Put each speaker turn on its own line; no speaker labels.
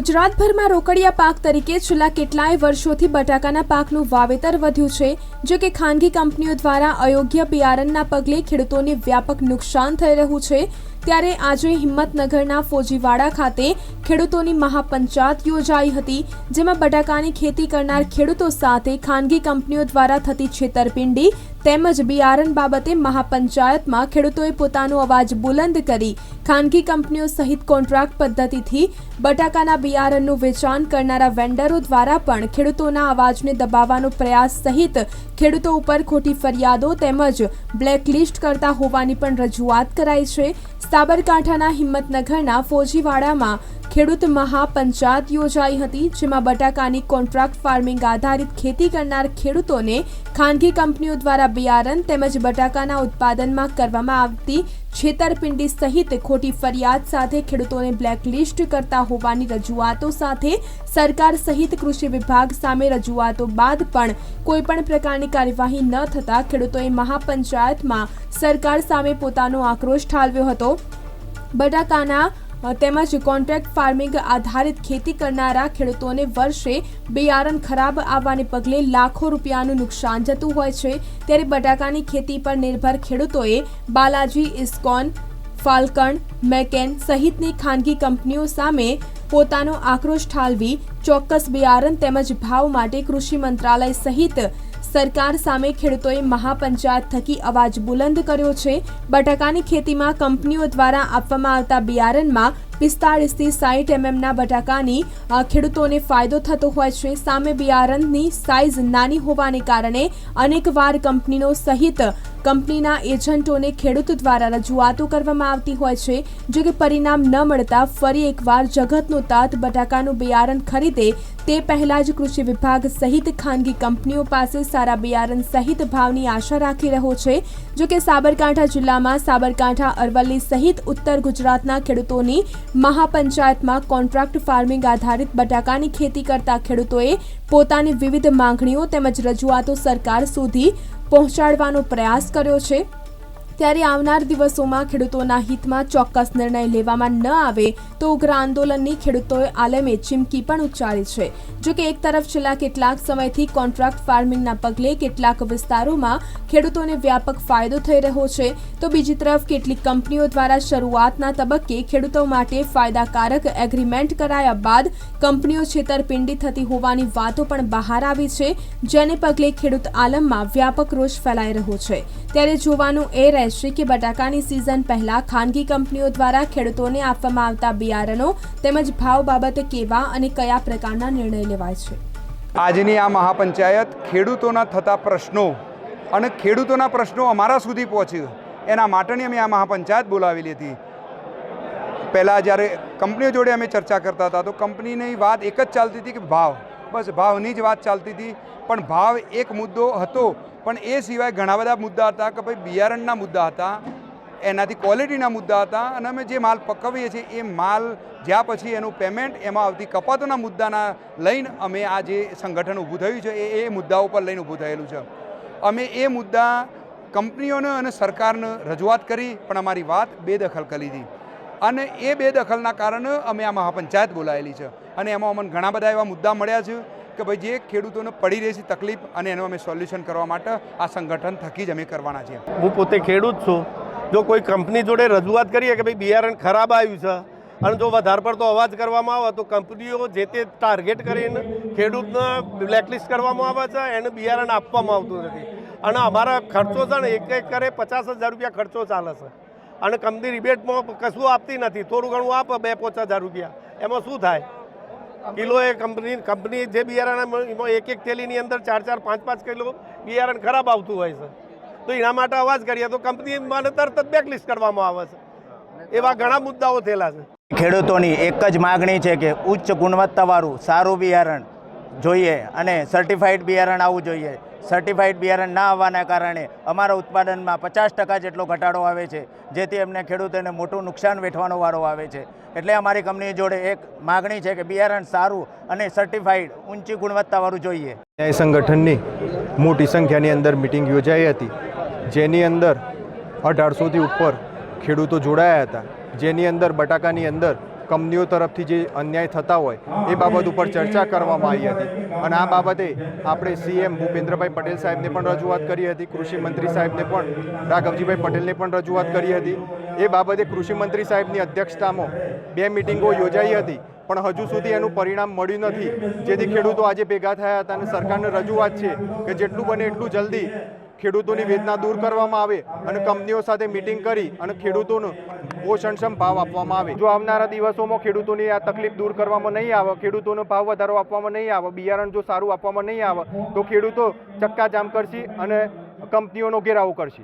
ગુજરાતભરમાં રોકડિયા પાક તરીકે છેલ્લા કેટલાય વર્ષોથી બટાકાના પાકનું વાવેતર વધ્યું છે, જો કે ખાનગી કંપનીઓ દ્વારા અયોગ્ય બિયારણના પગલે ખેડૂતોને વ્યાપક નુકસાન થઈ રહ્યું છે। ત્યારે આજે હિંમતનગરના ફોજીવાડા ખાતે ખેડૂતોની મહાપંચાયત યોજાઈ હતી, જેમાં બટાકાની ખેતી કરનાર ખેડૂતો સાથે ખાનગી કંપનીઓ દ્વારા થતી છેતરપિંડી તેમજ બિયારણ બાબતે મહાપંચાયતમાં ખેડૂતોએ પોતાનો અવાજ બુલંદ કરી ખાનગી કંપનીઓ સહિત કોન્ટ્રાક્ટ પદ્ધતિથી બટાકાના બિયારણનું વેચાણ કરનારા વેન્ડરો દ્વારા પણ ખેડૂતોના અવાજને દબાવવાનો પ્રયાસ સહિત ખેડૂતો ઉપર ખોટી ફરિયાદો તેમજ બ્લેકલિસ્ટ કરતા હોવાની પણ રજૂઆત કરાઈ છે। સાબરકાંઠાના હિંમતનગરના ફોજીવાડામાં ખેડૂત મહાપંચાયત યોજાઈ હતી, જેમાં બટાકાની કોન્ટ્રાક્ટ ફાર્મિંગ આધારિત ખેતી કરનાર ખેડૂતોને ખાનગી કંપનીઓ દ્વારા બિયારણ તેમજ બટાકાના ઉત્પાદનમાં કરવામાં આવતી છેતરપિંડી સહિત ખોટી ફરિયાદ સાથે ખેડૂતોને બ્લેકલિસ્ટ કરતા હોવાની રજૂઆતો સાથે સરકાર સહિત કૃષિ વિભાગ સામે રજૂઆતો બાદ પણ કોઈપણ પ્રકારની કાર્યવાહી ન થતા ખેડૂતોએ મહાપંચાયતમાં સરકાર સામે પોતાનો આક્રોશ ઠાલવ્યો હતો। બટાકાના તેમજ કોન્ટ્રાક્ટ ફાર્મિંગ આધારિત ખેતી કરનારા ખેડૂતોને વર્ષે બિયારણ ખરાબ આવવાને પગલે લાખો રૂપિયાનું નુકસાન જતું હોય છે, ત્યારે બટાકાની ખેતી પર નિર્ભર ખેડૂતોએ બાલાજી, ઇસ્કોન, ફાલ્કન, મેકેન સહિતની ખાનગી કંપનીઓ સામે પોતાનો આક્રોશ ઠાલવી ચોક્કસ બિયારણ તેમજ ભાવ માટે કૃષિ મંત્રાલય સહિત સરકાર સામે ખેડૂતોએ મહાપંચાયત થકી અવાજ બુલંદ કર્યો છે। બટાકાની ખેતીમાં કંપનીઓ દ્વારા આપવામાં આવતા બિયારણમાં 45 થી 60 mm બટાકાની ખેડૂતોને ફાયદો થતો હોય છે। સામે બિયારણની સાઇઝ નાની હોવાને કારણે અનેકવાર કંપનીનો સહિત કંપનીના એજન્ટોને ખેડૂત દ્વારા રજૂઆતો કરવામાં આવતી હોય છે, જો કે પરિણામ ન મળતા ફરી એકવાર જગતનો તાત બટાકાનું બિયારણ ખરીદે તે પહેલા જ કૃષિ વિભાગ સહિત ખાનગી કંપનીઓ પાસે સારા બિયારણ સહિત ભાવની આશા રાખી રહ્યો છે। જો કે સાબરકાંઠા જિલ્લામાં સાબરકાંઠા, અરવલ્લી સહિત ઉત્તર ગુજરાતના ખેડૂતોની મહાપંચાયતમાં કોન્ટ્રાક્ટ ફાર્મિંગ આધારિત બટાકાની ખેતી કરતા ખેડૂતોએ પોતાની વિવિધ માંગણીઓ તેમજ રજૂઆતો સરકાર સુધી પહોંચાડવાનો પ્રયાસ કર્યો છે। ત્યારે આવનાર દિવસોમાં ખેડૂતોના હિતમાં ચોક્કસ નિર્ણય લેવામાં ન આવે તો ઉગ્ર આંદોલનની ખેડૂતોએ આલમે ચીમકી પણ ઉચ્ચારી છે। જો કે એક તરફ છેલ્લા કેટલાક સમયથી કોન્ટ્રાક્ટ ફાર્મિંગના પગલે કેટલાક વિસ્તારોમાં ખેડૂતોને વ્યાપક ફાયદો થઈ રહ્યો છે, તો બીજી તરફ કેટલીક કંપનીઓ દ્વારા શરૂઆતના તબક્કે ખેડૂતો માટે ફાયદાકારક એગ્રીમેન્ટ કરાયા બાદ કંપનીઓ છેતરપિંડી થતી હોવાની વાતો પણ બહાર આવી છે, જેને પગલે ખેડૂત આલમમાં વ્યાપક રોષ ફેલાઈ રહ્યો છે। ત્યારે જોવાનું એ રહેશે કે બટાકાની સિઝન પહેલા ખાનગી કંપનીઓ દ્વારા ખેડૂતોને આપવામાં આવતા બિયારણો તેમજ ભાવ બાબતે કેવા અને કયા પ્રકારના નિર્ણય લેવાય છે।
આજની આ મહાપંચાયત ખેડૂતોના થતા પ્રશ્નો અને ખેડૂતોના પ્રશ્નો અમારા સુધી પહોંચે એના માટેની અમે આ મહાપંચાયત બોલાવેલી હતી। પહેલાં જ્યારે કંપનીઓ જોડે અમે ચર્ચા કરતા હતા તો કંપનીની વાત એક જ ચાલતી હતી કે ભાવ, બસ ભાવની જ વાત ચાલતી હતી, પણ ભાવ એક મુદ્દો હતો, પણ એ સિવાય ઘણા બધા મુદ્દા હતા કે ભાઈ બિયારણના મુદ્દા હતા, એનાથી ક્વોલિટીના મુદ્દા હતા, અને અમે જે માલ પકવીએ છીએ એ માલ જ્યાં પછી એનું પેમેન્ટ એમાં આવતી કપાતોના મુદ્દાના લઈને અમે આ જે સંગઠન ઊભું થયું છે એ મુદ્દાઓ પર લઈને ઊભું થયેલું છે। અમે એ મુદ્દા કંપનીઓને અને સરકારને રજૂઆત કરી, પણ અમારી વાત બેદખલ કરી દીધી, અને એ બેદખલના કારણે અમે આ મહાપંચાયત બોલાવેલી છે। અને એમાં અમને ઘણા બધા એવા મુદ્દા મળ્યા છે કે ભાઈ જે ખેડૂતોને પડી રહેતી તકલીફ અને એનું અમે સોલ્યુશન કરવા માટે આ સંગઠન થકી જ અમે કરવાના છીએ।
હું પોતે ખેડૂત છું। જો કોઈ કંપની જોડે રજૂઆત કરીએ કે ભાઈ બિયારણ ખરાબ આવ્યું છે અને જો વધારે પડતો અવાજ કરવામાં આવે તો કંપનીઓ જે તે ટાર્ગેટ કરીને ખેડૂતને બ્લેકલિસ્ટ કરવામાં આવે છે, એને બિયારણ આપવામાં આવતું નથી, અને અમારા ખર્ચો છે ને એક કરે 50,000 રૂપિયા ખર્ચો ચાલે છે, અને કંપની રિબેટમાં કશું આપતી નથી, થોડું ઘણું આપે 2-5,000 રૂપિયા, એમાં શું થાય? કિલો એ કંપની જે બિયારણ એમાં એક થેલીની અંદર 4-4, 5-5 કિલો બિયારણ ખરાબ આવતું હોય છે, તો એના માટે અવાજ કરીએ તો કંપની મને તરત જ બ્લેકલિસ્ટ કરવામાં આવે છે। એવા ઘણા મુદ્દાઓ થયેલા છે।
ખેડૂતોની એક જ માગણી છે કે ઉચ્ચ ગુણવત્તાવાળું સારું બિયારણ જોઈએ અને સર્ટિફાઈડ બિયારણ આવવું જોઈએ। સર્ટિફાઈડ બિયારણ ના આવવાના કારણે અમારા ઉત્પાદનમાં 50% જેટલો ઘટાડો આવે છે, જેથી એમને ખેડૂતોને મોટું નુકસાન વેઠવાનો વારો આવે છે। એટલે અમારી કંપની જોડે એક માગણી છે કે બિયારણ સારું અને સર્ટિફાઈડ ઊંચી ગુણવત્તાવાળું જોઈએ।
ન્યાય સંગઠનની મોટી સંખ્યાની અંદર મિટિંગ યોજાઈ હતી, જેની અંદર 1800થી ઉપર ખેડૂતો જોડાયા હતા, જેની અંદર બટાકાની અંદર કંપનીઓ તરફથી જે અન્યાય થતા હોય એ બાબત ઉપર ચર્ચા કરવામાં આવી હતી અને આ બાબતે આપણે સીએમ ભૂપેન્દ્રભાઈ પટેલ સાહેબને પણ રજૂઆત કરી હતી, કૃષિ મંત્રી સાહેબને પણ રાઘવજીભાઈ પટેલને પણ રજૂઆત કરી હતી. એ બાબતે કૃષિ મંત્રી સાહેબની અધ્યક્ષતામાં 2 મિટિંગો યોજાઈ હતી પણ હજુ સુધી એનું પરિણામ મળ્યું નથી, જેથી ખેડૂતો આજે ભેગા થયા હતા અને સરકારને રજૂઆત છે કે જેટલું બને એટલું જલ્દી ખેડૂતોની વેદના દૂર કરવામાં આવે અને કંપનીઓ સાથે મિટિંગ કરી અને ખેડૂતોનો પોષણક્ષમ ભાવ આપવામાં આવે. જો આવનારા દિવસોમાં ખેડૂતોની આ તકલીફ દૂર કરવામાં નહીં આવે, ખેડૂતોનો ભાવ વધારો આપવામાં નહીં આવે, બિયારણ જો સારું આપવામાં નહીં આવે તો ખેડૂતો ચક્કાજામ કરશે અને કંપનીઓનો ઘેરાવો કરશે.